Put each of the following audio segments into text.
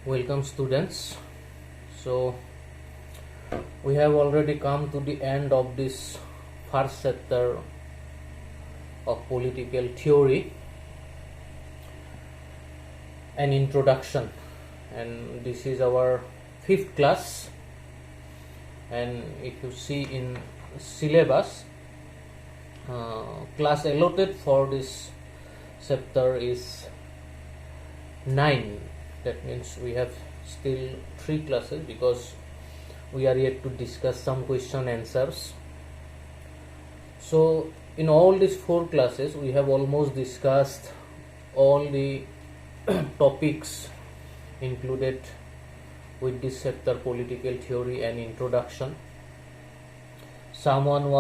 Welcome students. So we have already come to the end of this first chapter of political theory, an introduction, and this is our 5th class. And if you see in syllabus, class allotted for this chapter is 9. That means we have still 3 classes because we are yet to discuss some question answers. So in all these 4 classes we have almost discussed all the topics included with this chapter, political theory and introduction. Someone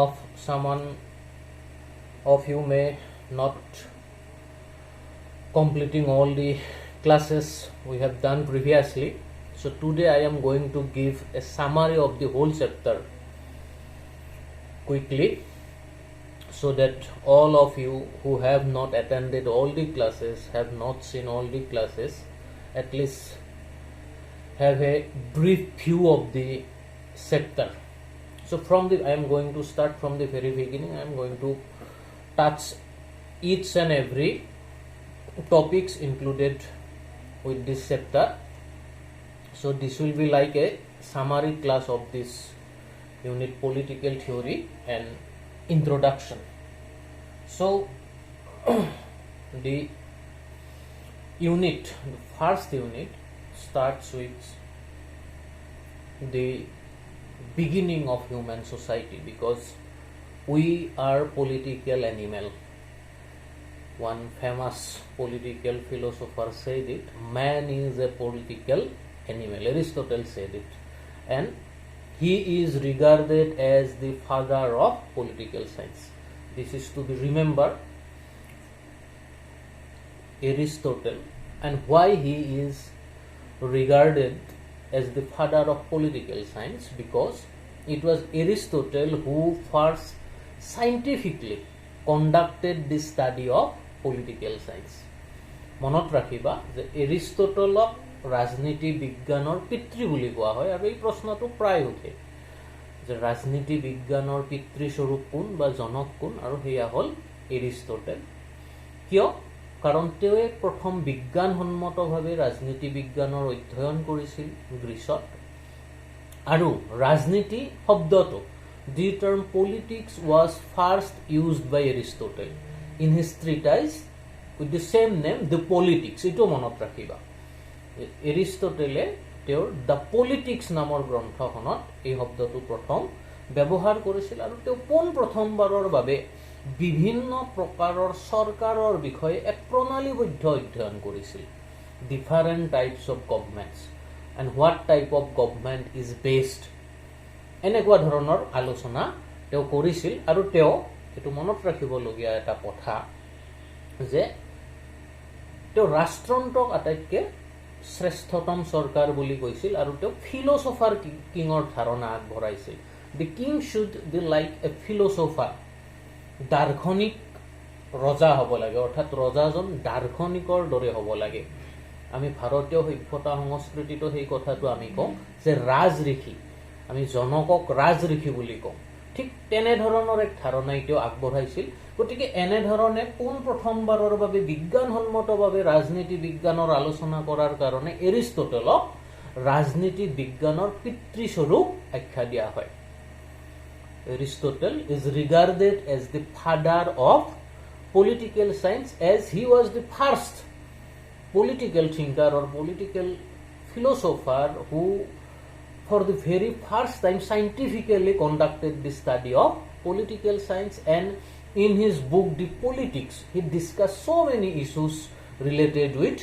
of you may not completing all the classes we have done previously. So today I am going to give a summary of the whole chapter quickly, so that all of you who have not attended all the classes, have not seen all the classes, at least have a brief view of the chapter. So I am going to start from the very beginning. I am going to touch each and every topics included with this chapter. So this will be like a summary class of this unit, political theory and introduction. So the first unit starts with the beginning of human society, because we are political animal. One famous political philosopher said it, man is a political animal. Aristotle said it, and he is regarded as the father of political science. This is to be remembered, Aristotle, and why he is regarded as the father of political science, because it was Aristotle who first scientifically conducted the study of political science. মনত ৰাখিবা যে এৰিষ্টটলক ৰাজনীতি বিজ্ঞানৰ পিতৃ বুলি কোৱা হয়, আৰু এই প্ৰশ্নটো প্ৰায় উঠে যে ৰাজনীতি বিজ্ঞানৰ পিতৃ স্বৰূপ কোন বা জনক কোন, আৰু সেয়া হ'ল এৰিষ্টটল। কিয়? কাৰণ তেওঁ প্ৰথম বিজ্ঞানসন্মতভাৱে ৰাজনীতি বিজ্ঞানৰ অধ্যয়ন কৰিছিল গ্ৰীচত, আৰু ৰাজনীতি শব্দটো, the term politics was first used by Aristotle in his treatise with the same name, the Politics. এটো মনত ৰাখিবা, এৰিষ্টটলে তেওঁৰ দ্য পলিটিক্স নামৰ গ্ৰন্থখনত এই শব্দটো প্ৰথম ব্যৱহাৰ কৰিছিল, আৰু তেওঁ প্ৰথমবাৰৰ বাবে বিভিন্ন প্ৰকাৰৰ চৰকাৰৰ বিষয়ে এক প্ৰণালীবদ্ধ অধ্যয়ন কৰিছিল। Different types of গভৰ্ণমেণ্টছ and what type of government is best, এনেকুৱা ধৰণৰ আলোচনা তেওঁ কৰিছিল। আৰু তেওঁ এইটো মনত ৰাখিবলগীয়া এটা কথা যে তেওঁ ৰাষ্ট্ৰণ্টক আটাইতকৈ শ্ৰেষ্ঠতম চৰকাৰ বুলি কৈছিল, আৰু তেওঁ ফিলচফাৰ কিঙৰ ধাৰণা আগবঢ়াইছিল। The king should be like a philosopher, দাৰ্শনিক ৰজা হ'ব লাগে, অৰ্থাৎ ৰজাজন দাৰ্শনিকৰ দৰে হ'ব লাগে। আমি ভাৰতীয় সভ্যতা সংস্কৃতিটো সেই কথাটো আমি কওঁ যে ৰাজঋষি, আমি জনকক ৰাজঋষি বুলি কওঁ। ঠিক তেনেধৰণৰ এক ধাৰণাই তেওঁ আগবঢ়াইছিল। গতিকে এনেধৰণে প্ৰথমবাৰৰ বাবে বিজ্ঞানসন্মতভাৱে ৰাজনীতি বিজ্ঞানৰ আলোচনা কৰাৰ কাৰণে এৰিষ্টটলক ৰাজনীতি বিজ্ঞানৰ পিতৃস্বৰূপ আখ্যা দিয়া হয়। Aristotle is regarded as the father of political science, as he was the first political thinker or political philosopher who for the very first time scientifically conducted the study of political science. And in his book The Politics, he discussed so many issues related with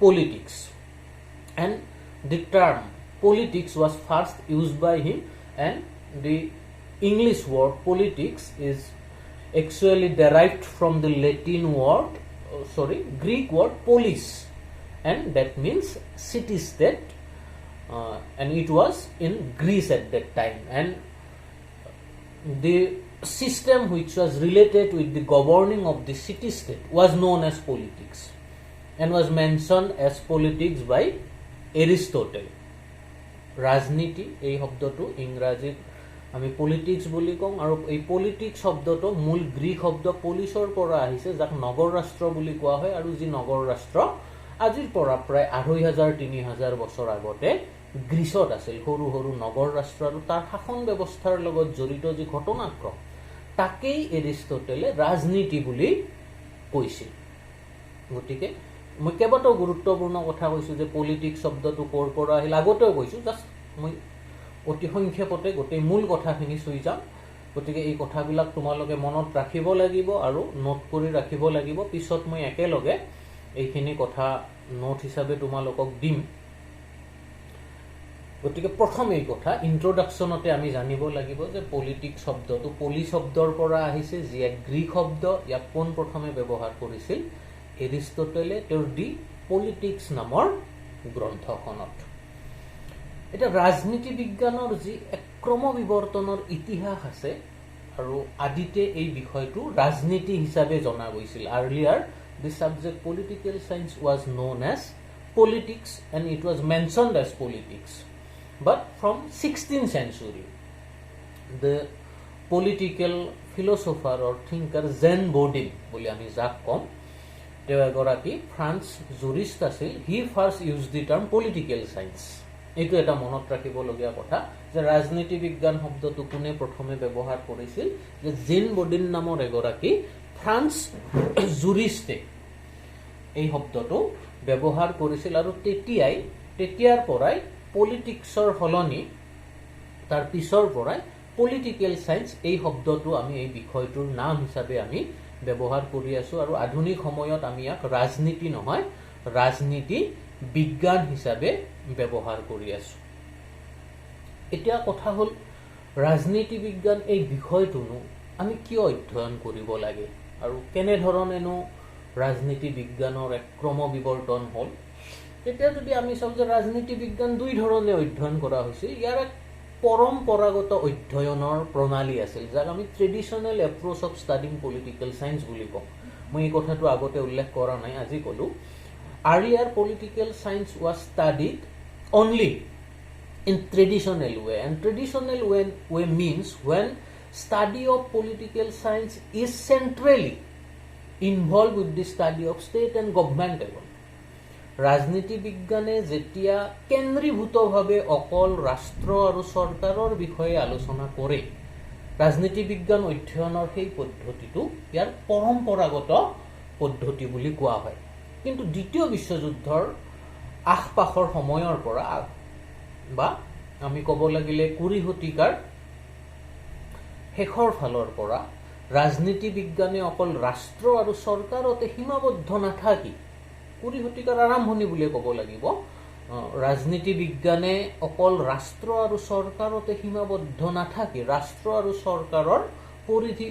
politics, and the term politics was first used by him, and the English word politics is actually derived from the Greek word polis, and that means city state, and it was in Greece at that time. And the system which was related with the governing of the city state was known as politics, and was mentioned as politics by Aristotle. ৰাজনীতি এই শব্দটো ইংৰাজীত আমি politics বুলি কওঁ, আৰু এই politics শব্দটো মূল গ্ৰীক শব্দ পলিছৰ পৰা আহিছে, যাক নগৰ ৰাষ্ট্ৰ বুলি কোৱা হয়, আৰু যি নগৰ ৰাষ্ট্ৰ আজিৰ পৰা প্ৰায় 2500-3000 বছৰ আগতে গ্ৰীচত আছিল। সৰু সৰু নগৰ ৰাষ্ট্ৰ আৰু তাৰ শাসন ব্যৱস্থাৰ লগত জড়িত যি ঘটনাক্ৰম, তাকেই এৰিষ্টটলে ৰাজনীতি বুলি কৈছিল। গতিকে মই কেইবাটাও গুৰুত্বপূৰ্ণ কথা কৈছোঁ যে পলিটিক্স শব্দটো ক'ৰ পৰা আহিল, আগতেও কৈছোঁ, জাষ্ট মই অতি সংক্ষেপতে গোটেই মূল কথাখিনি চুই যাম। গতিকে এই কথাবিলাক তোমালোকে মনত ৰাখিব লাগিব আৰু নোট কৰি ৰাখিব লাগিব। পিছত মই একেলগে এইখিনি কথা নোট হিচাপে তোমালোকক দিম। গতিকে প্ৰথম এই কথা ইন্ট্ৰডাকশ্যনতে আমি জানিব লাগিব যে পলিটিক্স শব্দটো পলি শব্দৰ পৰা আহিছে, যি এক গ্ৰীক শব্দ। ইয়াক পোনপ্ৰথমে ব্যৱহাৰ কৰিছিল এৰিষ্টটলে তেওঁৰ দি পলিটিক্স নামৰ গ্ৰন্থখনত। এতিয়া ৰাজনীতি বিজ্ঞানৰ যি এক ক্ৰমবিৱৰ্তনৰ ইতিহাস আছে, আৰু আদিতে এই বিষয়টো ৰাজনীতি হিচাপে জনা গৈছিল। Earlier the subject political science was known as politics and it was mentioned as politics. But from 16th century, the political philosopher or thinker Jean Bodin, বুলি আমি যাক কম, তেওঁ এগৰাকী ফ্ৰান্স জুৰিষ্ট আছিল। he first used the term political science. এইটো এটা মনত ৰাখিবলগীয়া কথা যে ৰাজনীতি বিজ্ঞান শব্দটো কোনে প্ৰথমে ব্যৱহাৰ কৰিছিল, যে জেন বডিন নামৰ এগৰাকী ফ্ৰান্স জুৰিষ্টে এই শব্দটো ব্যৱহাৰ কৰিছিল। আৰু তেতিয়াৰ পৰাই পলিটিক্সৰ সলনি তাৰ পিছৰ পৰাই পলিটিকেল চায়েন্স এই শব্দটো আমি এই বিষয়টোৰ নাম হিচাপে আমি ব্যৱহাৰ কৰি আছো। আৰু আধুনিক সময়ত আমি ইয়াক ৰাজনীতি নহয়, ৰাজনীতি বিজ্ঞান হিচাপে ব্যৱহাৰ কৰি আছো। এতিয়া কথা হ'ল ৰাজনীতি বিজ্ঞান এই বিষয়টোনো আমি কিয় অধ্যয়ন কৰিব লাগে আৰু কেনেধৰণেনো ৰাজনীতি বিজ্ঞানৰ এক ক্ৰমবিৱৰ্তন হ'ল। তেতিয়া যদি আমি চাওঁ যে ৰাজনীতি বিজ্ঞান দুই ধৰণে অধ্যয়ন কৰা হৈছিল। ইয়াৰ এক পৰম্পৰাগত অধ্যয়নৰ প্ৰণালী আছিল, যাক আমি traditional approach of studying political science বুলি কওঁ। মই এই কথাটো আগতে উল্লেখ কৰা নাই, আজি ক'লোঁ। Earlier political science was studied only in traditional way, and traditional way means when study of political science is centrally involved with the study of state and government level. ৰাজনীতি বিজ্ঞানে যেতিয়া কেন্দ্ৰীভূতভাৱে অকল ৰাষ্ট্ৰ আৰু চৰকাৰৰ বিষয়ে আলোচনা কৰে, ৰাজনীতি বিজ্ঞান অধ্যয়নৰ সেই পদ্ধতিটো ইয়াৰ পৰম্পৰাগত পদ্ধতি বুলি কোৱা হয়। কিন্তু দ্বিতীয় বিশ্বযুদ্ধৰ আশপাশৰ সময়ৰ পৰা, বা আমি ক'ব লাগিলে 20 শতিকাৰ শেষৰ ফালৰ পৰা ৰাজনীতি বিজ্ঞানে অকল ৰাষ্ট্ৰ আৰু চৰকাৰতে সীমাবদ্ধ নাথাকি, 20 শতিকাৰ আৰম্ভণি বুলিয়ে ক'ব লাগিব, ৰাজনীতি বিজ্ঞানে অকল ৰাষ্ট্ৰ আৰু চৰকাৰতে সীমাবদ্ধ নাথাকি ৰাষ্ট্ৰ আৰু চৰকাৰৰ পৰিধি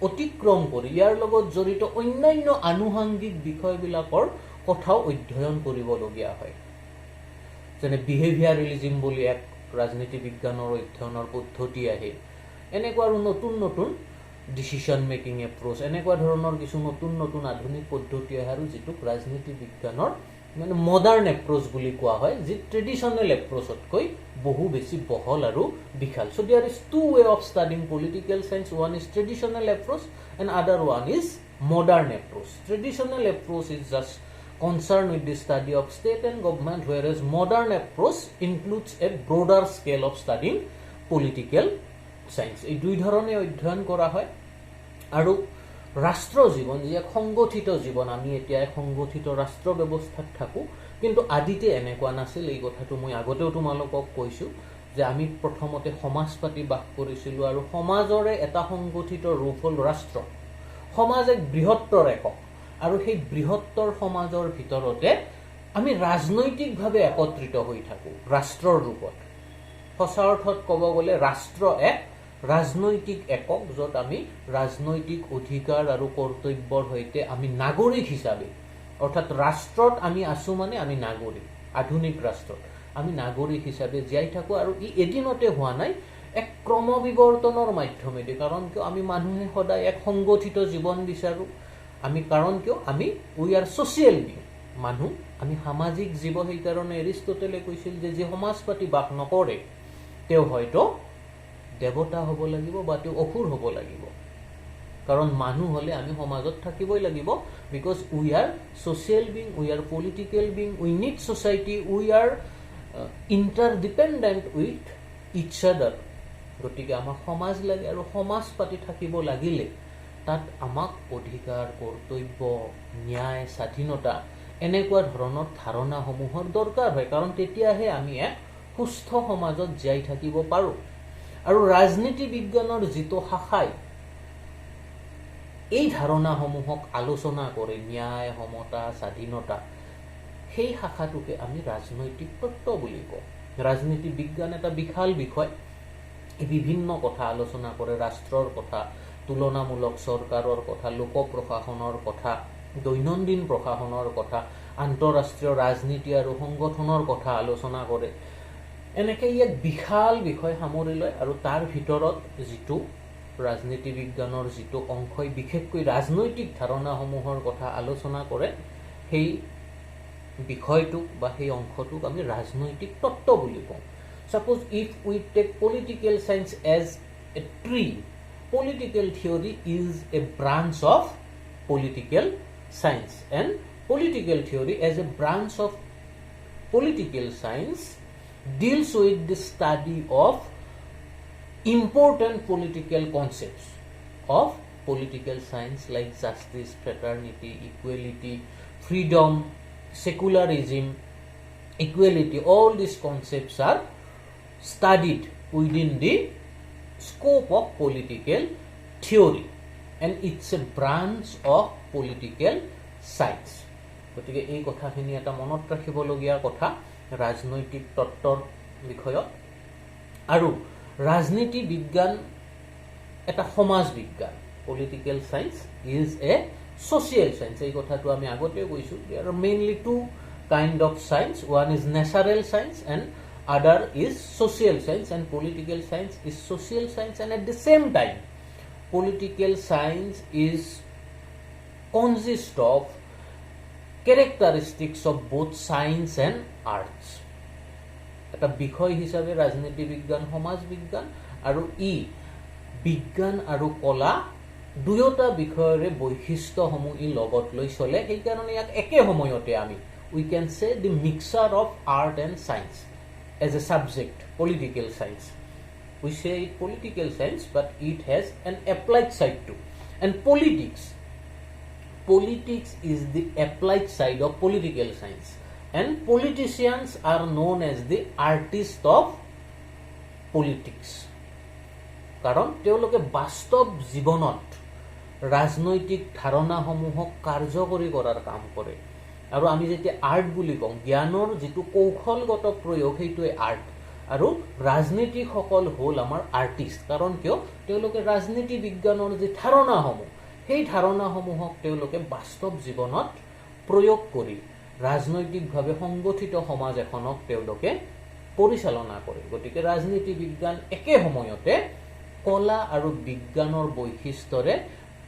অতিক্ৰম কৰি ইয়াৰ লগত জড়িত অন্যান্য আনুষংগিক বিষয়বিলাকৰ কথাও অধ্যয়ন কৰিবলগীয়া হয়। যেনে বিহেভিয়াৰেলিজিম বুলি এক ৰাজনীতি বিজ্ঞানৰ অধ্যয়নৰ পদ্ধতি আহে। এনেকুৱা আৰু নতুন নতুন ডিচিশ্যন মেকিং এপ্ৰ'চ, এনেকুৱা ধৰণৰ কিছু নতুন নতুন আধুনিক পদ্ধতি আহে, আৰু যিটোক ৰাজনীতি বিজ্ঞানৰ মানে মডাৰ্ণ এপ্ৰ'চ বুলি কোৱা হয়, যি ট্ৰেডিশ্যনেল এপ্ৰ'চতকৈ বহু বেছি বহল আৰু বিশাল। So there is two way of studying political science. One is traditional approach and other one is modern approach. Traditional approach is just concerned with the study of state and government, whereas modern approach includes a broader scale of studying political science. এই দুই ধৰণে অধ্যয়ন কৰা হয়। আৰু ৰাষ্ট্ৰ জীৱন যি এক সংগঠিত জীৱন, আমি এতিয়া এক সংগঠিত ৰাষ্ট্ৰ ব্যৱস্থাত থাকোঁ, কিন্তু আদিতে এনেকুৱা নাছিল। এই কথাটো মই আগতেও তোমালোকক কৈছোঁ যে আমি প্ৰথমতে সমাজ পাতি বাস কৰিছিলোঁ, আৰু সমাজৰে এটা সংগঠিত ৰূপ হ'ল ৰাষ্ট্ৰ। সমাজ এক বৃহত্তৰ একক, আৰু সেই বৃহত্তৰ সমাজৰ ভিতৰতে আমি ৰাজনৈতিকভাৱে একত্ৰিত হৈ থাকোঁ ৰাষ্ট্ৰৰ ৰূপত। সঁচা অৰ্থত ক'ব গ'লে ৰাষ্ট্ৰ এক ৰাজনৈতিক একক, য'ত আমি ৰাজনৈতিক অধিকাৰ আৰু কৰ্তব্যৰ সৈতে আমি নাগৰিক হিচাপে, অৰ্থাৎ ৰাষ্ট্ৰত আমি আছোঁ মানে আমি নাগৰিক। আধুনিক ৰাষ্ট্ৰত আমি নাগৰিক হিচাপে জীয়াই থাকোঁ, আৰু ই এদিনতে হোৱা নাই, এক ক্ৰমবিৱৰ্তনৰ মাধ্যমেদি। কাৰণ কিয় আমি মানুহে সদায় এক সংগঠিত জীৱন বিচাৰোঁ, আমি কাৰণ কিয় আমি উই আৰ ছ'চিয়েল বিং, মানুহ আমি সামাজিক জীৱ সেইকাৰণে এৰিষ্টটলে কৈছিল যে সমাজ পাতি বাস নকৰে তেওঁ হয়তো দেৱতা হ'ব লাগিব বা তেওঁ অসুৰ হ'ব লাগিব কাৰণ মানুহ হলে আমি সমাজত থাকিবই লাগিব because we are social being, we are political being, we need society, we are interdependent with each other গতিকে আমাক সমাজ লাগে আৰু সমাজ পাতি থাকিব লাগিলে তাত আমাক অধিকাৰ কৰ্তব্য ন্যায় স্বাধীনতা এনেকুৱা ধৰণৰ ধাৰণাসমূহৰ দৰকাৰ হয় কাৰণ তেতিয়াহে আমি এক সুস্থ সমাজত জীয়াই থাকিব পাৰো আৰু ৰাজনীতি বিজ্ঞানৰ যিটো শাখাই এই ধাৰণাসমূহক আলোচনা কৰে ন্যায় সমতা স্বাধীনতা সেই শাখাটোকে আমি ৰাজনৈতিক তত্ত্ব বুলি কওঁ ৰাজনীতি বিজ্ঞান এটা বিশাল বিষয় বিভিন্ন কথা আলোচনা কৰে ৰাষ্ট্ৰৰ কথা তুলনামূলক চৰকাৰৰ কথা লোক প্ৰশাসনৰ কথা দৈনন্দিন প্ৰশাসনৰ কথা আন্তঃৰাষ্ট্ৰীয় ৰাজনীতি আৰু সংগঠনৰ কথা আলোচনা কৰে এনেকৈ এক বিশাল বিষয় সামৰি লয় আৰু তাৰ ভিতৰত যিটো ৰাজনীতি বিজ্ঞানৰ যিটো অংশই বিশেষকৈ ৰাজনৈতিক ধাৰণাসমূহৰ কথা আলোচনা কৰে সেই বিষয়টোক বা সেই অংশটোক আমি ৰাজনৈতিক তত্ত্ব বুলি কওঁ suppose if we take political science as a tree political theory is a branch of political science and political theory as a branch of political science deals with the study of important political concepts of political science like justice, fraternity, equality, freedom, secularism, equality. All these concepts are studied within the scope of political theory and it's a branch of political science. গতিকে এই কথাখিনি এটা মনত ৰাখিবলগীয়া কথা ৰাজনৈতিক তত্ত্বৰ বিষয়ত আৰু ৰাজনীতি বিজ্ঞান এটা সমাজ বিজ্ঞান political science is a social science এই কথাটো আমি আগতে কৈছো there are mainly two kind of science one is natural science and other is social science and political science is social science and at the same time political science is consist of characteristics of both science and arts এটা বিষয় হিচাপে ৰাজনীতি বিজ্ঞান সমাজ বিজ্ঞান আৰু বিজ্ঞান আৰু কলা দুয়োটা বিষয়ৰে বৈশিষ্ট্যসমূহ লগত লৈ চলে এই কাৰণে ইয়াক একে সময়তে আমি we can say the mixture of art and science as a subject political science we say it political science but it has an applied side too and politics is the applied side of political science and politicians are known as the artists of politics কাৰণ তেওঁলোকে বাস্তৱ জীৱনত ৰাজনৈতিক ধাৰণাসমূহক কাৰ্যকৰী কৰাৰ কাম কৰে আৰু আমি যেতিয়া আৰ্ট বুলি কওঁ জ্ঞানৰ যিটো কৌশলগত প্ৰয়োগ সেইটোৱে আৰ্ট আৰু ৰাজনীতিকসকল হ'ল আমাৰ আৰ্টিষ্ট কাৰণ কিয় তেওঁলোকে ৰাজনীতি বিজ্ঞানৰ যে ধাৰণাসমূহ সেই ধাৰণাসমূহক তেওঁলোকে বাস্তৱ জীৱনত প্ৰয়োগ কৰি ৰাজনৈতিকভাৱে সংগঠিত সমাজ এখনক তেওঁলোকে পৰিচালনা কৰে গতিকে ৰাজনীতি বিজ্ঞান একে সময়তে কলা আৰু বিজ্ঞানৰ বৈশিষ্ট্যৰে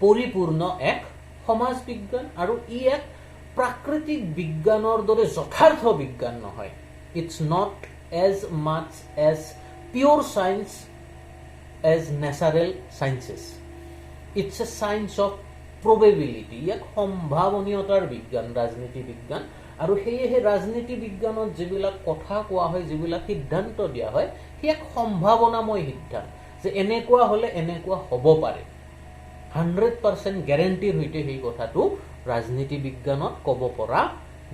পৰিপূৰ্ণ এক সমাজ বিজ্ঞান আৰু ই এক প্ৰাকৃতিক বিজ্ঞানৰ দৰে যথাৰ্থ বিজ্ঞান নহয় it's not as much as pure science as natural sciences it's a science of probability এক সম্ভাৱনীয়তাৰ বিজ্ঞান ৰাজনীতি বিজ্ঞান আৰু সেয়েহে ৰাজনীতি বিজ্ঞানত যিবিলাক কথা কোৱা হয় যিবিলাক সিদ্ধান্ত দিয়া হয় সেই এক সম্ভাৱনাময় সিদ্ধান্ত যে এনেকুৱা হলে এনেকুৱা হ'ব পাৰে 100% গ্যাৰান্টিৰ হৈতে সেই কথাটো ৰাজনীতি বিজ্ঞানত ক'ব পৰা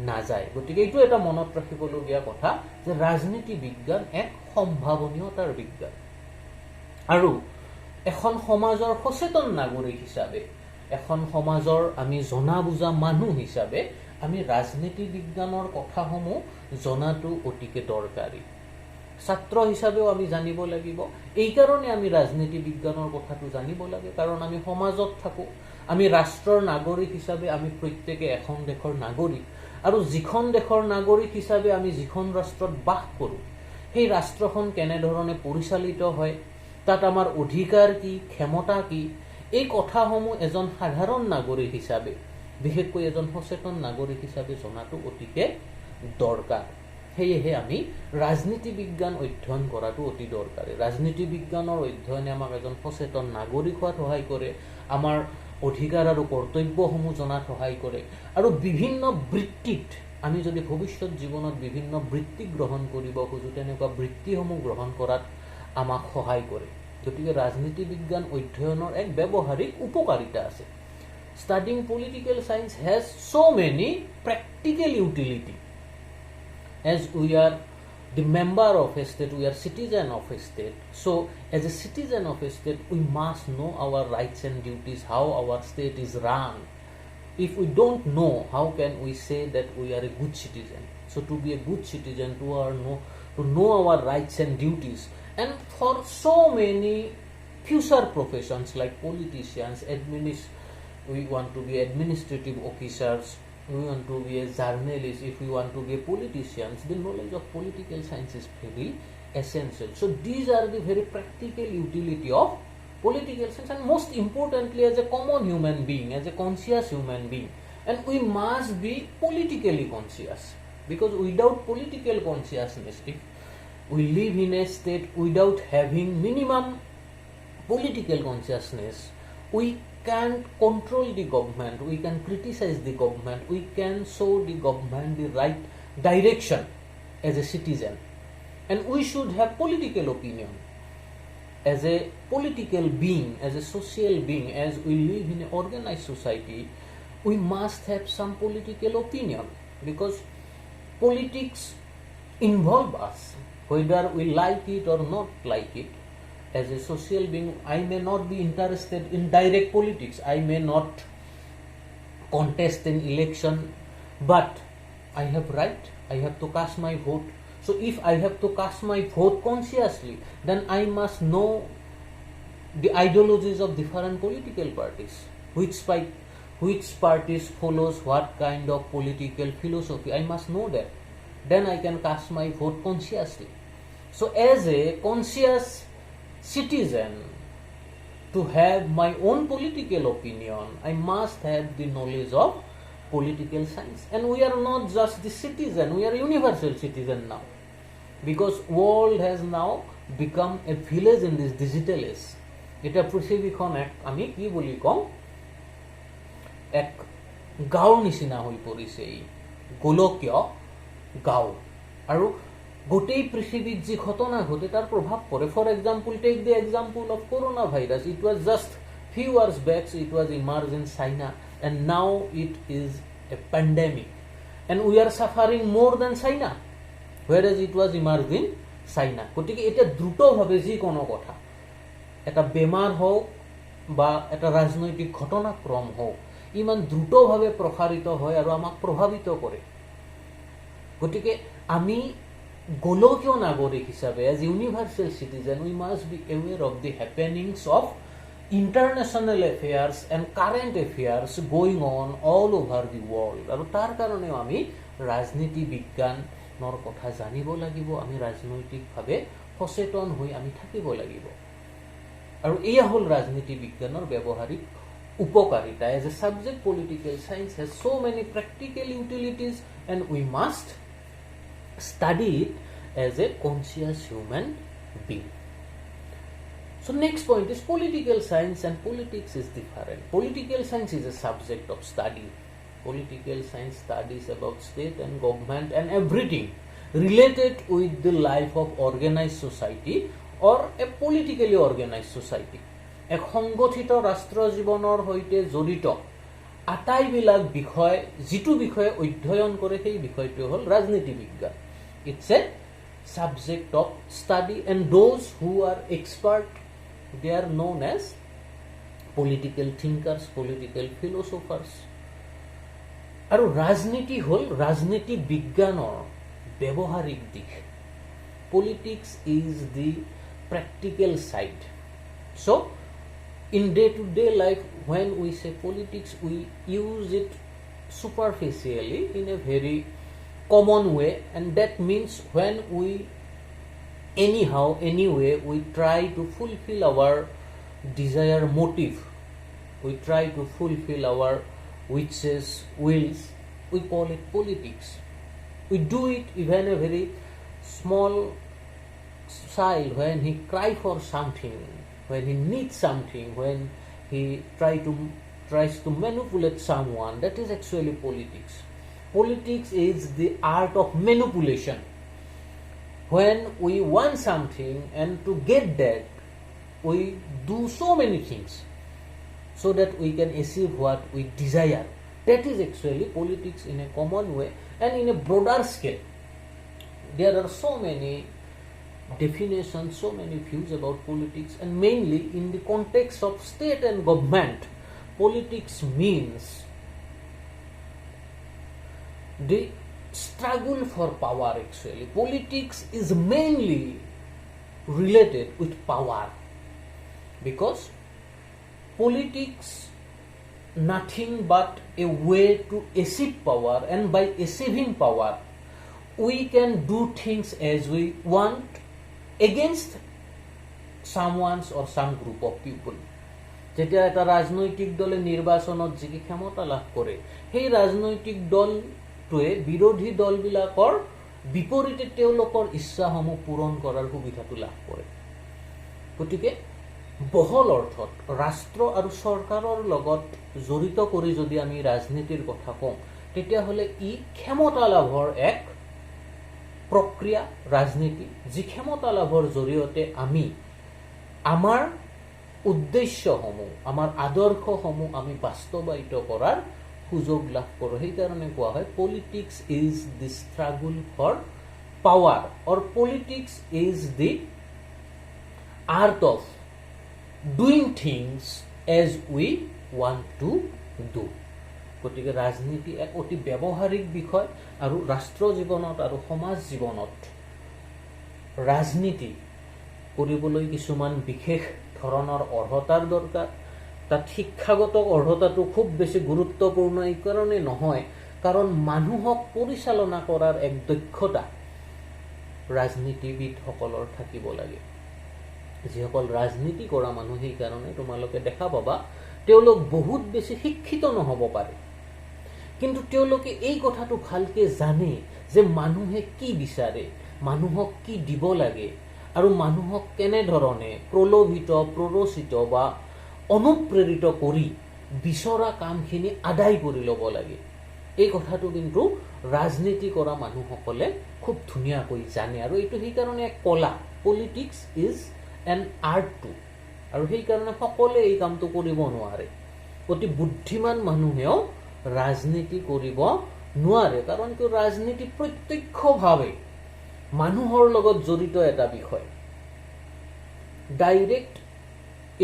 নাযায় গতিকে এইটো এটা মনত ৰাখিবলগীয়া কথা যে ৰাজনীতি বিজ্ঞান এক সম্ভাৱনীয়তাৰ বিজ্ঞান আৰু এখন সমাজৰ সচেতন নাগৰিক হিচাপে এখন সমাজৰ আমি জনা বুজা মানুহ হিচাপে আমি ৰাজনীতি বিজ্ঞানৰ কথাসমূহ জনাটো অতিকে দৰকাৰী ছাত্ৰ হিচাপেও আমি জানিব লাগিব এই কাৰণে আমি ৰাজনীতি বিজ্ঞানৰ কথাটো জানিব লাগে কাৰণ আমি সমাজত থাকো আমি ৰাষ্ট্ৰৰ নাগৰিক হিচাপে আমি প্ৰত্যেকে এখন দেশৰ নাগৰিক আৰু যিখন দেশৰ নাগৰিক হিচাপে আমি যিখন ৰাষ্ট্ৰত বাস কৰো সেই ৰাষ্ট্ৰখন কেনে ধৰণে পৰিচালিত হয় তাত আমাৰ অধিকাৰ কি ক্ষমতা কি এই কথাসমূহ এজন সাধাৰণ নাগৰিক হিচাপে বিশেষকৈ এজন সচেতন নাগৰিক হিচাপে জনাটো অতিকে দৰকাৰ। সেয়েহে আমি ৰাজনীতি বিজ্ঞান অধ্যয়ন কৰাটো অতি দৰকাৰী। ৰাজনীতি বিজ্ঞানৰ অধ্যয়নে আমাক এজন সচেতন নাগৰিক হোৱাত সহায় কৰে, আমাৰ অধিকাৰ আৰু কৰ্তব্যসমূহ জনাত সহায় কৰে, আৰু বিভিন্ন বৃত্তিত আমি যদি ভৱিষ্যত জীৱনত বিভিন্ন বৃত্তি গ্ৰহণ কৰিব খোজোঁ তেনেকুৱা বৃত্তিসমূহ গ্ৰহণ কৰাত আমাক সহায় কৰে। গতিকে ৰাজনীতি বিজ্ঞান অধ্যয়নৰ এক ব্যৱহাৰিক উপকাৰিতা আছে। Studying political science has so many practical utility. As we are the member of a state, we are citizen of a state. So as a citizen of a state, we must know our rights and duties, how our state is run. If we don't know, how can we say that we are a good citizen? So to be a good citizen, to know our rights and duties. And for so many future professions like politicians, we want to be administrative officers, we want to be a journalist, if we want to be politicians, the knowledge of political science is very essential. So these are the very practical utility of political science, and most importantly as a common human being, as a conscious human being. And we must be politically conscious, because without political consciousness, if we live in a state without having minimum political consciousness, we can control the government, we can criticize the government, we can show the government the right direction as a citizen. And we should have political opinion. As a political being, as a social being, as we live in an organized society, we must have some political opinion, because politics involve us, whether we like it or not like it. As a social being, I may not be interested in direct politics, I may not contest in election, but I have right, I have to cast my vote. So if I have to cast my vote consciously, then I must know the ideologies of different political parties, which parties follows what kind of political philosophy. I must know that, then I can cast my vote consciously. So as a conscious citizen, to have my own political opinion, I must have the knowledge of political science. And we are not just the citizen, we are universal citizen now, because world has now become a village in this digital age. এটা পৃথিৱীখন আমি কি বুলি কওঁ, এক গাঁৱৰ নিচিনা হৈ পৰিছে, এই গোলকীয় গাঁও, আৰু গোটেই পৃথিৱীত যি ঘটনা ঘটে তাৰ প্ৰভাৱ পৰে। For example, take the example of corona virus, it was just few years back, it was emerged in China, and now it is a pandemic, and we are suffering more than China, whereas it was emerged in China. গতিকে এটা দ্ৰুতভাৱে যিকোনো কথা, এটা বেমাৰ হওক বা এটা ৰাজনৈতিক ঘটনাক্ৰম হওক, ইমান দ্ৰুতভাৱে প্ৰসাৰিত হয় আৰু আমাক প্ৰভাৱিত কৰে। গতিকে আমি গোলকীয় নাগৰিক হিচাপে, as universal citizen, we must be aware of the happenings of international affairs and current affairs going on all over the world. আৰু তাৰ কাৰণেও আমি ৰাজনীতি বিজ্ঞানৰ কথা জানিব লাগিব, আমি ৰাজনৈতিকভাৱে সচেতন হৈ আমি থাকিব লাগিব। আৰু এয়া হ'ল ৰাজনীতি বিজ্ঞানৰ ব্যৱহাৰিক উপকাৰিতা। As a subject, political science has so many practical utilities, and we must study it as a conscious human being. So next point is political science and politics is different. Political science is a subject of study. Political science studies about state and government and everything related with the life of organized society or a politically organized society. এক সংগঠিত ৰাষ্ট্ৰ জীৱনৰ সৈতে জড়িত আটাইবিলাক বিষয়, যিটো বিষয়ে অধ্যয়ন কৰে সেই বিষয়টো হ'ল ৰাজনীতি বিজ্ঞান। It's a subject of study, and those who are expert, they are known as political thinkers, political philosophers. আৰু ৰাজনীতি হ'ল ৰাজনীতি বিজ্ঞানৰ ব্যৱহাৰিক দিশ। Politics is the practical side. So in day-to-day life, when we say politics, we use it superficially in a very common way, and that means when we anyway we try to fulfill our desire motive, we try to fulfill our witches, wills, we call it politics. We do it even a very small child when he cries for something, when he needs something, when he tries to manipulate someone. That is actually politics. Politics is the art of manipulation. When we want something and to get that, we do so many things so that we can achieve what we desire. That is actually politics in a common way and in a broader scale. There are so many definitions, so many views about politics, and mainly in the context of state and government, politics means the struggle for power. Actually, politics is mainly related with power, because politics nothing but a way to achieve power, and by achieving power we can do things as we want against someone's or some group of people. যেতিয়া এটা ৰাজনৈতিক দলে নিৰ্বাচনত জিকি ক্ষমতা লাভ কৰে, সেই ৰাজনৈতিক দলটোৱে বিৰোধী দলবিলাকৰ বিপৰীতে তেওঁলোকৰ ইচ্ছাসমূহ পূৰণ কৰাৰ সুবিধাটো লাভ কৰে। গতিকে বহল অৰ্থত ৰাষ্ট্ৰ আৰু চৰকাৰৰ লগত জড়িত কৰি যদি আমি ৰাজনীতিৰ কথা কওঁ, তেতিয়াহ'লে ই ক্ষমতা লাভৰ এক প্ৰক্ৰিয়া ৰাজনীতি, যি ক্ষমতা লাভৰ জৰিয়তে আমি আমাৰ উদ্দেশ্যসমূহ, আমাৰ আদৰ্শসমূহ আমি বাস্তৱায়িত কৰাৰ সুযোগ লাভ কৰোঁ। সেইকাৰণে কোৱা হয় politics is the struggle for power, or politics is the art of doing things as we want to do. গতিকে ৰাজনীতি এক অতি ব্যৱহাৰিক বিষয়, আৰু ৰাষ্ট্ৰ জীৱনত আৰু সমাজ জীৱনত ৰাজনীতি কৰিবলৈ কিছুমান বিশেষ ধৰণৰ অৰ্হতাৰ দৰকাৰ। তাত শিক্ষাগত অৰ্হতাটো খুব বেছি গুৰুত্বপূৰ্ণ এই কাৰণে নহয়, কাৰণ মানুহক পৰিচালনা কৰাৰ এক দক্ষতা ৰাজনীতিবিদসকলৰ থাকিব লাগে। যিসকল ৰাজনীতি কৰা মানুহ, সেইকাৰণে তোমালোকে দেখা পাবা তেওঁলোক বহুত বেছি শিক্ষিত নহ'ব পাৰে, কিন্তু তেওঁলোকে এই কথাটো ভালকে জানে যে মানুহে কি বিচাৰে, মানুহক কি দিব লাগে, আৰু মানুহক কেনেধৰণে প্ৰলোভিত, প্ৰৰোচিত বা অনুপ্ৰেৰিত কৰি বিচৰা কামখিনি আদায় কৰি ল'ব লাগে। এই কথাটো কিন্তু ৰাজনীতি কৰা মানুহসকলে খুব ধুনীয়াকৈ জানে, আৰু এইটো সেইকাৰণে এক কলা। Politics is an art too, আৰু সেইকাৰণে সকলোৱে এই কামটো কৰিব নোৱাৰে। অতি বুদ্ধিমান মানুহেও ৰাজনীতি কৰিব নোৱাৰে, কাৰণ কিয় ৰাজনীতি প্ৰত্যক্ষভাৱে মানুহৰ লগত জড়িত এটা বিষয়। Direct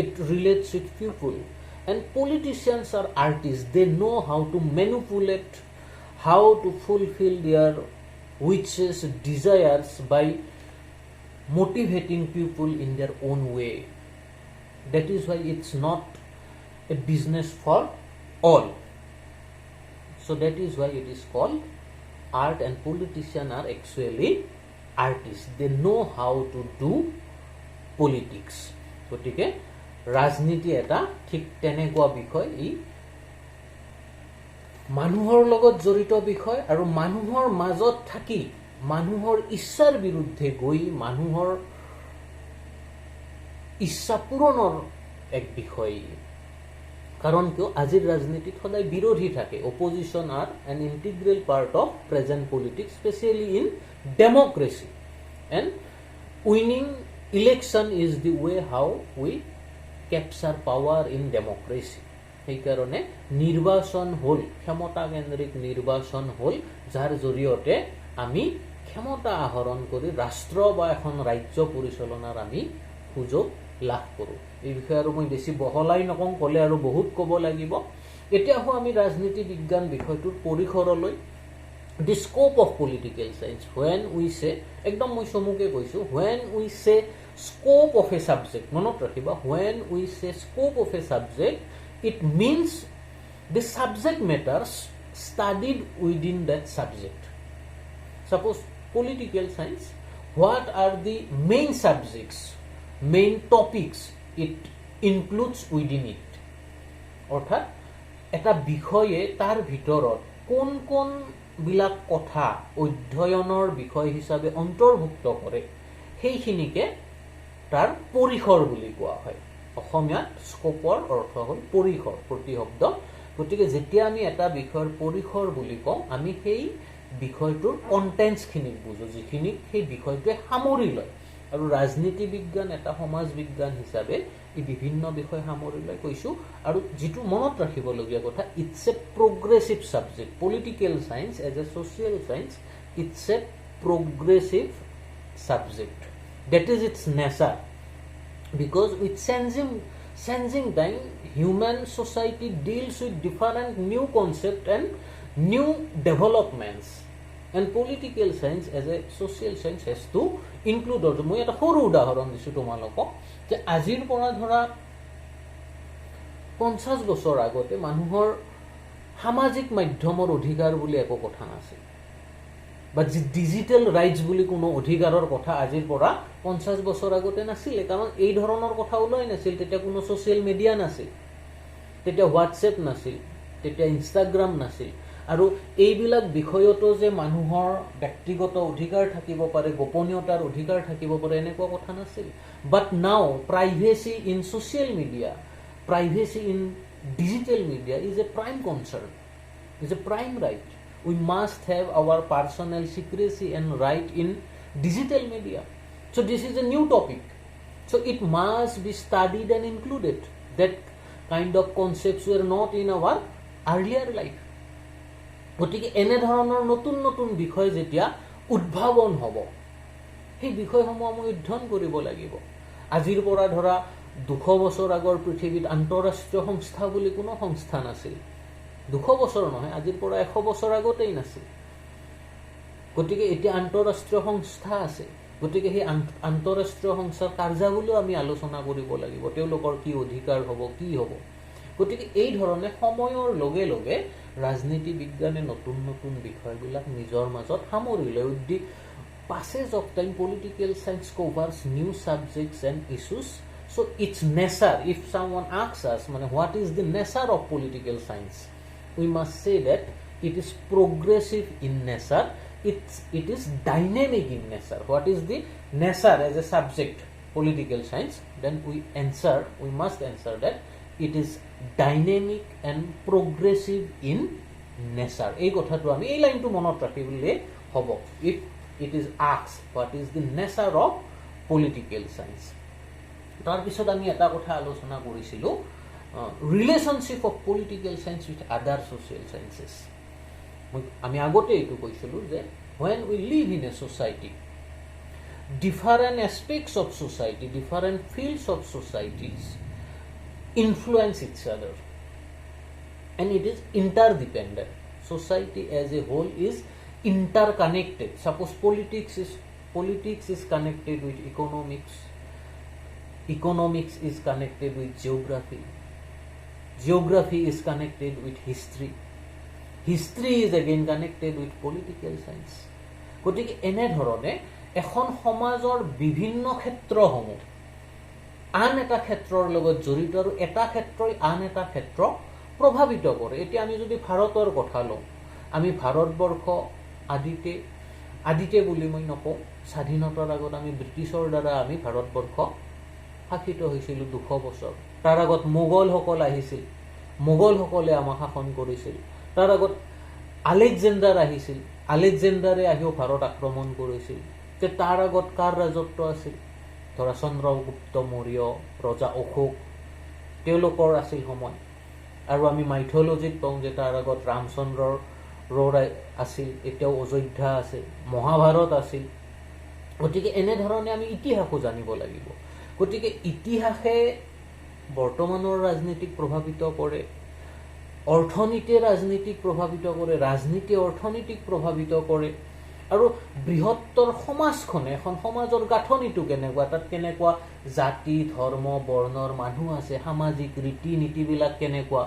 it relates with people, and politicians are artists. They know how to manipulate, how to fulfill their wishes, desires by motivating people in their own way. That is why it's not a business for all. So that is why it is called art, and politicians are actually artists. They know how to do politics. গতিকে ৰাজনীতি এটা ঠিক তেনেকুৱা বিষয়, ই মানুহৰ লগত জড়িত বিষয়, আৰু মানুহৰ মাজত থাকি মানুহৰ ইচ্ছাৰ বিৰুদ্ধে গৈ মানুহৰ ইচ্ছা পূৰণৰ এক বিষয়। কাৰণ কিয় আজিৰ ৰাজনীতিত সদায় বিৰোধী থাকে। Opposition are an integral part of present politics, specially in democracy, and winning election is the way how we capture power in democracy. সেইকাৰণে নিৰ্বাচন হ'ল, ক্ষমতাকেন্দ্ৰিক নিৰ্বাচন হ'ল, যাৰ জৰিয়তে আমি ক্ষমতা আহৰণ কৰি ৰাষ্ট্ৰ বা এখন ৰাজ্য পৰিচালনাৰ আমি সুযোগ লাভ কৰোঁ। এই বিষয়ে আৰু মই বেছি বহলাই নকওঁ, ক'লে আৰু বহুত ক'ব লাগিব। এতিয়া আহোঁ আমি ৰাজনীতি বিজ্ঞান বিষয়টোৰ পৰিসৰলৈ। The scope of political science, when we say, একদম মই চমুকে কৈছোঁ, হুৱেন উই চে scope of a subject, মনত ৰাখিবা, when we say scope of a subject, it means the subject matters studied within that subject. Suppose political science, what are the main subjects, main topics it includes within it? অর্থাৎ এটা বিষয়ে তাৰ ভিতৰত কোন কোন বিলাক কথা অধ্যয়নৰ বিষয় হিচাপে অন্তৰ্ভুক্ত কৰে সেইখিনিকে তাৰ পৰিসৰ বুলি কোৱা হয় অসমীয়াত স্কোপৰ অৰ্থ হ'ল পৰিসৰ প্ৰতিশব্দ গতিকে যেতিয়া আমি এটা বিষয়ৰ পৰিসৰ বুলি কওঁ আমি সেই বিষয়টোৰ কন্টেন্টছখিনিক বুজো যিখিনিক সেই বিষয়টোৱে সামৰি লয় আৰু ৰাজনীতি বিজ্ঞান এটা সমাজ বিজ্ঞান হিচাপে এই বিভিন্ন বিষয় সামৰি লৈ কৈছোঁ আৰু যিটো মনত ৰাখিবলগীয়া কথা it's a progressive subject political science as a social science it's a progressive subject that is its nature because with changing time human society deals with different new concepts and new developments and political science as a social science has to include also মই এটা সৰু উদাহৰণ দিছোঁ তোমালোকক যে আজিৰ পৰা ধৰা 50 বছৰ আগতে মানুহৰ সামাজিক মাধ্যমৰ অধিকাৰ বুলি একো কথা নাছিল বা ডিজিটেল ৰাইটস বুলি কোনো অধিকাৰৰ কথা আজিৰ পৰা 50 বছৰ আগতে নাছিল কাৰণ এই ধৰণৰ কথা ওলাই নাছিল তেতিয়া কোনো ছ'চিয়েল মিডিয়া নাছিল তেতিয়া হোৱাটছএপ নাছিল তেতিয়া ইনষ্টাগ্ৰাম নাছিল আৰু এইবিলাক বিষয়তো যে মানুহৰ ব্যক্তিগত অধিকাৰ থাকিব পাৰে গোপনীয়তাৰ অধিকাৰ থাকিব পাৰে এনেকুৱা কথা নাছিল but now privacy in social media privacy in digital media is a prime concern is a prime right we must have our personal secrecy and right in digital media so this is a new topic so it must be studied and included that kind of concepts were not in our earlier life গতিকে এনে ধৰণৰ নতুন নতুন বিষয় যেতিয়া উদ্ভাৱন হ'ব সেই বিষয়সমূহ আমি অধ্যয়ন কৰিব লাগিব আজিৰ পৰা ধৰা 200 বছৰ আগৰ পৃথিৱীত আন্তঃৰাষ্ট্ৰীয় সংস্থা বুলি কোনো সংস্থা নাছিল 200 বছৰ নহয় আজিৰ পৰা 100 বছৰ আগতেই নাছিল গতিকে এতিয়া আন্তঃৰাষ্ট্ৰীয় সংস্থা আছে গতিকে সেই আন্তঃৰাষ্ট্ৰীয় সংস্থাৰ কাৰ্যাৱলীও আমি আলোচনা কৰিব লাগিব তেওঁলোকৰ কি অধিকাৰ হ'ব কি হ'ব গতিকে এই ধৰণে সময়ৰ লগে লগে ৰাজনীতি বিজ্ঞানে নতুন নতুন বিষয়বিলাক নিজৰ মাজত সামৰি লয় with the passage of time political science covers new subjects and issues so its nature if someone asks us what is the nature of political science we must say that it is progressive in nature it is dynamic in nature what is the nature as a subject political science then we must answer that it is dynamic and progressive in nature এই কথাটো আমি এই লাইনটো মনত ৰাখিবলৈ হ'ব if it is asked what is the nature of political science তাৰ পিছত আমি এটা কথা আলোচনা কৰিছিলোঁ relationship of political science with other social sciences আমি আগতে এইটো কৈছিলোঁ যে when we live in a society different aspects of society different fields of societies influence each other and it is interdependent society as a whole is interconnected suppose politics is connected with economics is connected with geography is connected with history is again connected with political science গতিকে এনে ধৰণে এখন সমাজৰ বিভিন্ন ক্ষেত্ৰসমূহ আন এটা ক্ষেত্ৰৰ লগত জড়িত আৰু এটা ক্ষেত্ৰই আন এটা ক্ষেত্ৰ প্ৰভাৱিত কৰে এতিয়া আমি যদি ভাৰতৰ কথা লওঁ আমি ভাৰতবৰ্ষ আদিতে বুলি মই নকওঁ স্বাধীনতাৰ আগত আমি ব্ৰিটিছৰ দ্বাৰা আমি ভাৰতবৰ্ষ শাসিত হৈছিলোঁ 200 বছৰ তাৰ আগত মোগলসকল আহিছিল মোগলসকলে আমাক শাসন কৰিছিল তাৰ আগত আলেকজেণ্ডাৰ আহিছিল আলেকজেণ্ডাৰে আহিও ভাৰত আক্ৰমণ কৰিছিল যে তাৰ আগত কাৰ ৰাজত্ব আছিল ধৰা চন্দ্ৰগুপ্ত মৌৰ্য ৰজা অশোক তেওঁলোকৰ আছিল সময় আৰু আমি মাইথলজিত পাওঁ যে তাৰ আগত ৰামচন্দ্ৰৰ আছিল এতিয়াও অযোধ্যা আছে মহাভাৰত আছিল গতিকে এনে ধৰণে আমি ইতিহাসও জানিব লাগিব গতিকে ইতিহাসে বৰ্তমানৰ ৰাজনীতিক প্ৰভাৱিত কৰে অৰ্থনীতিয়ে ৰাজনীতিক প্ৰভাৱিত কৰে ৰাজনীতিয়ে অৰ্থনীতিক প্ৰভাৱিত কৰে আৰু বৃহত্তৰ সমাজখনে এখন সমাজৰ গাঁথনিটো কেনেকুৱা তাত কেনেকুৱা জাতি ধৰ্ম বৰ্ণৰ মানুহ আছে সামাজিক ৰীতি নীতিবিলাক কেনেকুৱা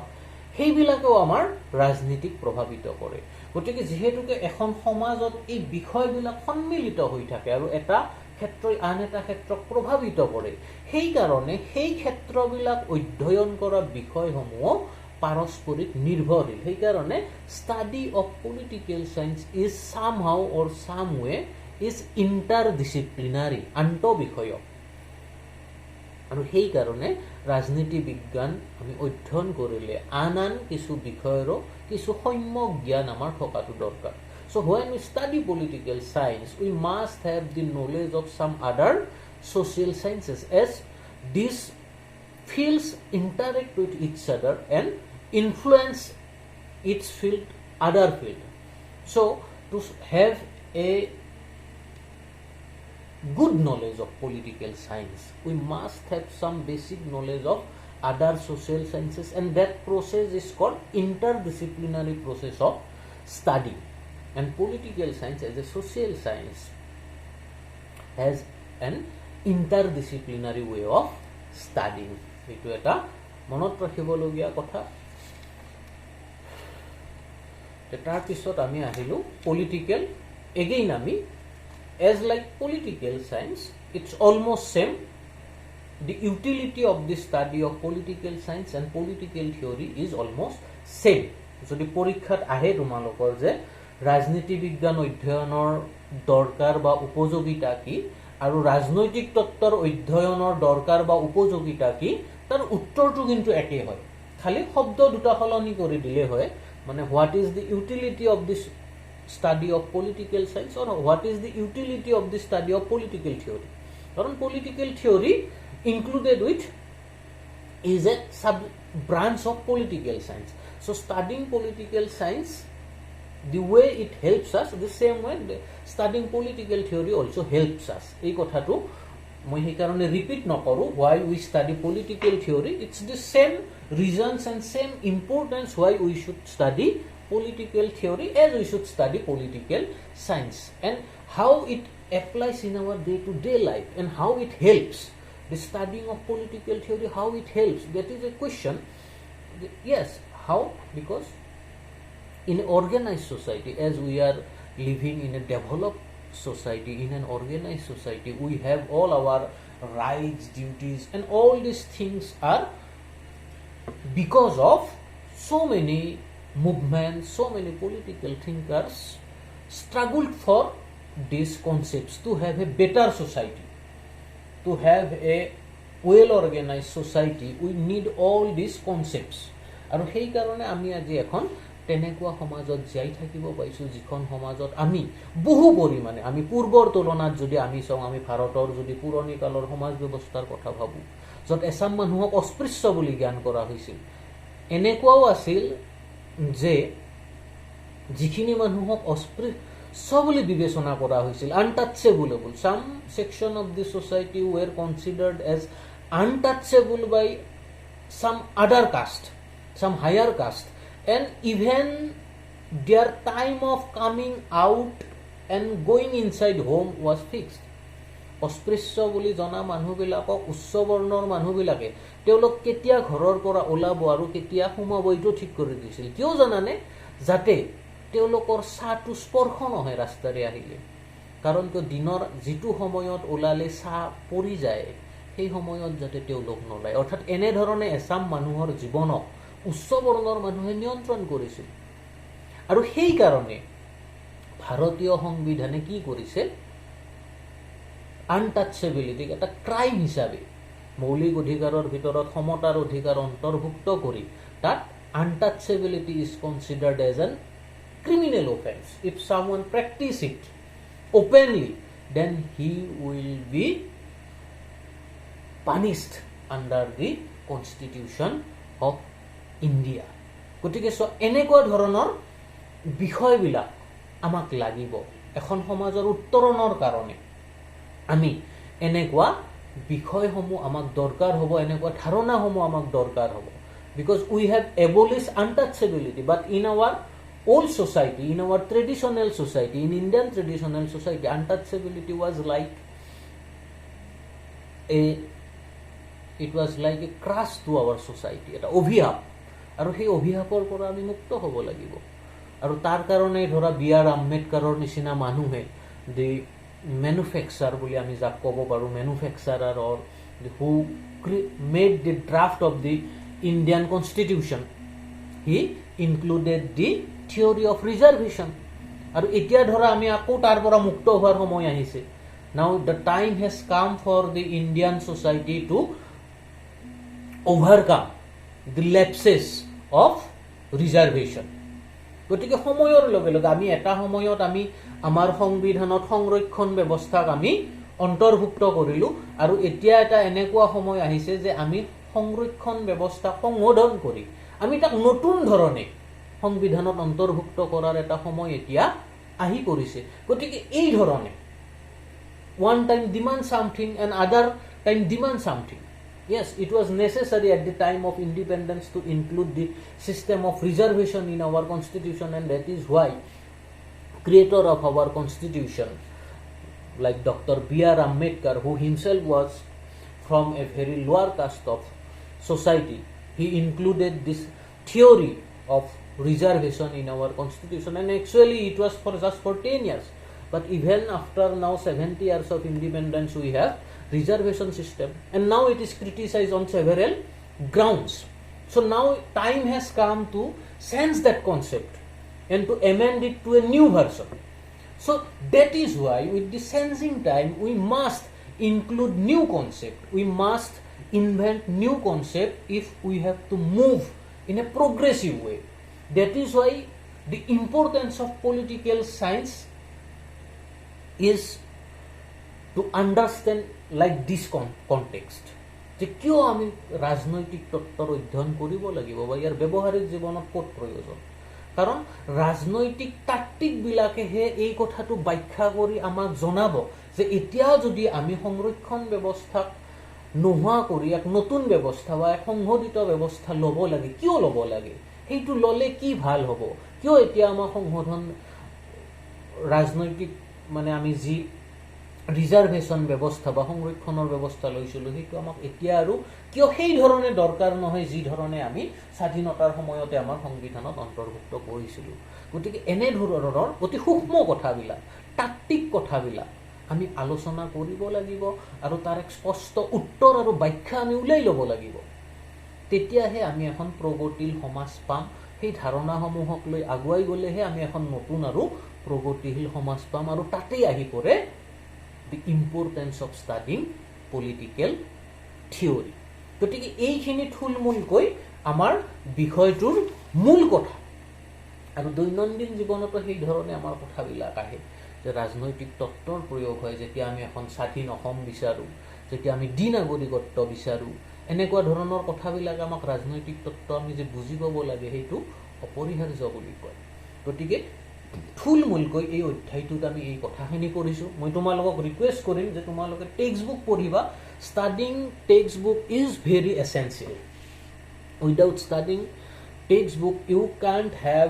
সেইবিলাকেও আমাৰ ৰাজনীতিক প্ৰভাৱিত কৰে গতিকে যিহেতুকে এখন সমাজত এই বিষয়বিলাক সন্মিলিত হৈ থাকে আৰু এটা ক্ষেত্ৰই আন এটা ক্ষেত্ৰক প্ৰভাৱিত কৰে সেই কাৰণে সেই ক্ষেত্ৰবিলাক অধ্যয়ন কৰা বিষয়সমূহ পাৰস্পৰিক নিৰ্ভৰশীল সেইকাৰণে study of political science is somehow or some way is interdisciplinary আন্তঃবিষয়ক আৰু সেইকাৰণে ৰাজনীতি বিজ্ঞান আমি অধ্যয়ন কৰিলে আন কিছু বিষয়ৰো কিছু সম্যক জ্ঞান আমাৰ থকাটো দৰকাৰ so when we study political science we must have the knowledge of some other social sciences as these fields interact with each other and influence its field other field so to have a good knowledge of political science we must have some basic knowledge of other social sciences and that process is called interdisciplinary process of study and political science as a social science has an interdisciplinary way of studying etu eta monot rakhibologia kotha tar pisot ami ahilu political again ami as like political science it's almost same the utility of the study of political science and political theory is almost same jodi porikhat ahe tumalokor je rajniti bigyan odhyayoner dorkar ba upojogita ki aru rajnoitik tottor odhyayoner dorkar ba upojogita ki tar uttor tu kintu eke hoy khali shobdo duta holoni kori dile hoy mane what is the utility of this study of political science or what is the utility of the study of political theory karon political theory included with is a sub branch of political science so studying political science the way it helps us the same way studying political theory also helps us ei kotha tu moi he karone repeat nokoru why we study political theory it's the same reasons and same importance why we should study political theory as we should study political science and how it applies in our day-to-day life and how it helps the studying of political theory how it helps that is a question yes how because in organized society as we are living in a developed society in an organized society we have all our rights duties and all these things are because of so many movements so many political thinkers struggled for these concepts to have a better society to have a well organized society we need all these concepts aru hei karone ami aji ekhon tenekua homajot jai thakibo paisu jikhon homajot ami bohu porimane ami purbor tolonat jodi ami song ami bharator jodi puroni kalor homaj ব্যবস্থাৰ কথা ভাবু jot esam manuhok অস্পৃশ্য বুলি জ্ঞান কৰা হৈছিল এনেকুৱাও আছিল যে যিখিনি মানুহক অস্পৃশ্য বুলি বিবেচনা কৰা হৈছিল untouchable some section of the society were considered as untouchable by some other caste some higher caste and even their time of coming out and going inside home was fixed অস্পৃশ্য বুলি জনা মানুহবিলাকক উচ্চ বৰ্ণৰ মানুহবিলাকে তেওঁলোক কেতিয়া ঘৰৰ পৰা ওলাব আৰু কেতিয়া সোমাব এইটো ঠিক কৰি দিছিল কিয় জানানে যাতে তেওঁলোকৰ সাটো স্পৰ্শ নহয় ৰাস্তাৰে আহিলে কাৰণ তো দিনৰ যিটো সময়ত ওলালে সা পৰি যায় সেই সময়ত যাতে তেওঁলোক নলায় অৰ্থাৎ এনে ধৰণে এসাম মানুহৰ জীৱনক উচ্চ বৰ্ণৰ মানুহে নিয়ন্ত্ৰণ কৰিছিল আৰু সেই কাৰণে ভাৰতীয় সংবিধানে কি কৰিছে আনটাচেবিলিটি এটা ক্ৰাইম হিচাপে মৌলিক অধিকাৰৰ ভিতৰত সমতাৰ অধিকাৰ অন্তৰ্ভুক্ত কৰি তাত untouchability is considered as an criminal offense if someone practice it openly then he will be punished under the constitution of India গতিকে সো এনেকুৱা ধৰণৰ বিষয়বিলাক আমাক লাগিব এখন সমাজৰ উত্তৰণৰ কাৰণে আমি এনেকুৱা বিষয়সমূহ আমাক দৰকাৰ হ'ব এনেকুৱা ধাৰণাসমূহ আমাক দৰকাৰ হ'ব because we have abolished untouchability but in our old society in our traditional society in Indian traditional society untouchability was like a crush to our society এটা অভিশাপ আৰু সেই অভিশাপৰ পৰা আমি মুক্ত হ'ব লাগিব আৰু তাৰ কাৰণে ধৰা বিআৰ আম্বেদকাৰৰ নিচিনা মানুহে দি manufacturer বুলি আমি যাক ক'ব পাৰো manufacturer or who made the draft of the Indian constitution he included the theory of reservation. আৰু এতিয়া ধৰা আমি আকৌ তাৰ পৰা মুক্ত হোৱাৰ সময় আহিছে. Now the time has come for the Indian society to overcome the lapses of reservation. গতিকে সময়ৰ লগে লগে আমি এটা সময়ত আমি আমাৰ সংবিধানত সংৰক্ষণ ব্যৱস্থাক আমি অন্তৰ্ভুক্ত কৰিলো আৰু এতিয়া এটা এনেকুৱা সময় আহিছে যে আমি সংৰক্ষণ ব্যৱস্থা সংশোধন কৰি আমি তাক নতুন ধৰণে সংবিধানত অন্তৰ্ভুক্ত কৰাৰ এটা সময় এতিয়া আহি পৰিছে. গতিকে এই ধৰণে one time demand something and other time demand something. Yes, it was necessary at the time of independence to include the system of reservation in our constitution, and that is why creator of our constitution, like Dr. B.R. Ambedkar, who himself was from a very lower caste of society, he included this theory of reservation in our constitution, and actually it was for just for 10 years. But even after now 70 years of independence, we have reservation system, and now it is criticized on several grounds. So now time has come to sense that concept and to amend it to a new version. So that is why with the sensing time we must include new concept, we must invent new concept if we have to move in a progressive way. That is why the importance of political science is to understand like this context. যে কিয় আমি ৰাজনৈতিক তত্ত্বৰ অধ্যয়ন কৰিব লাগিব বা ইয়াৰ ব্যৱহাৰিক জীৱনত ক'ত প্ৰয়োজন. কাৰণ ৰাজনৈতিক তাত্ত্বিকবিলাকেহে এই কথাটো ব্যাখ্যা কৰি আমাক জনাব যে এতিয়া যদি আমি সংৰক্ষণ ব্যৱস্থাক নোহোৱা কৰি এক নতুন ব্যৱস্থা বা এক সংশোধিত ব্যৱস্থা ল'ব লাগে, কিয় ল'ব লাগে, সেইটো ল'লে কি ভাল হ'ব, কিয় এতিয়া আমাৰ সংশোধন ৰাজনৈতিক মানে আমি যি ৰিজাৰ্ভেশ্যন ব্যৱস্থা বা সংৰক্ষণৰ ব্যৱস্থা লৈছিলোঁ সেইটো আমাক এতিয়া আৰু কিয় সেই ধৰণে দৰকাৰ নহয় যি ধৰণে আমি স্বাধীনতাৰ সময়তে আমাৰ সংবিধানত অন্তৰ্ভুক্ত কৰিছিলোঁ. গতিকে এনেধৰণৰ অতি সূক্ষ্ম কথাবিলাক, তাত্ত্বিক কথাবিলাক আমি আলোচনা কৰিব লাগিব আৰু তাৰ এক স্পষ্ট উত্তৰ আৰু ব্যাখ্যা আমি উলিয়াই ল'ব লাগিব. তেতিয়াহে আমি এখন প্ৰগতিশীল সমাজ পাম. সেই ধাৰণাসমূহক লৈ আগুৱাই গ'লেহে আমি এখন নতুন আৰু প্ৰগতিশীল সমাজ পাম. আৰু তাতেই আহি পৰে the importance of studying political theory. গতিকে এইখিনি থুলমূলকৈ আমাৰ বিষয়টোৰ মূল কথা. আৰু দৈনন্দিন জীৱনতো সেই ধৰণে আমাৰ কথাবিলাক আহে যে ৰাজনৈতিক তত্ত্বৰ প্ৰয়োগ হয় যেতিয়া আমি এখন স্বাধীন অসম বিচাৰোঁ, যেতিয়া আমি দ্বি-নাগৰিকত্ব বিচাৰোঁ, এনেকুৱা ধৰণৰ কথাবিলাক আমাক ৰাজনৈতিক তত্ত্ব আমি যে বুজি পাব লাগে সেইটো অপৰিহাৰ্য বুলি কয়. গতিকে থুলমূলকৈ এই অধ্যায়টোত আমি এই কথাখিনি কৰিছোঁ. মই তোমালোকক ৰিকুৱেষ্ট কৰিম যে তোমালোকে টেক্সট বুক পঢ়িবা. Studying text book is very essential. Without studying text book you can't have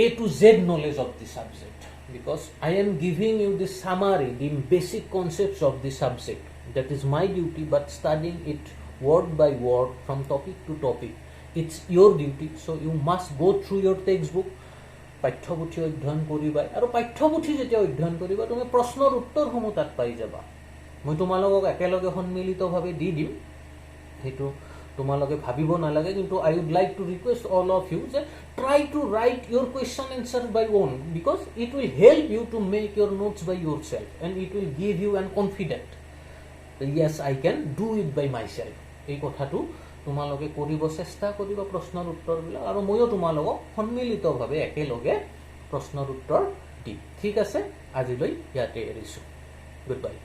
A to Z knowledge of the subject, because I am giving you the summary, the basic concepts of the subject. That is my duty, but studying it word by word from topic to topic, it's your duty. So you must go through your textbook, পাঠ্যপুথি অধ্যয়ন কৰিবা. আৰু পাঠ্যপুথি যেতিয়া অধ্যয়ন কৰিবা তুমি প্ৰশ্নৰ উত্তৰসমূহ তাত পাই যাবা. মই তোমালোকক একেলগে সন্মিলিতভাৱে দি দিম, সেইটো তোমালোকে ভাবিব নালাগে. কিন্তু I would like to request all of you যে try to write your question answer by own, because it will help you to make your notes by yourself, and it will give you an confident yes I can do it by myself. এই কথাটো তোমালোকে কৰিব চেষ্টা কৰিবা প্ৰশ্নৰ উত্তৰবিলাক, আৰু ময়ো তোমালোকক সন্মিলিতভাৱে একেলগে প্ৰশ্নৰ উত্তৰ দিম. ঠিক আছে, আজিলৈ ইয়াতে এৰিছোঁ. Good bye.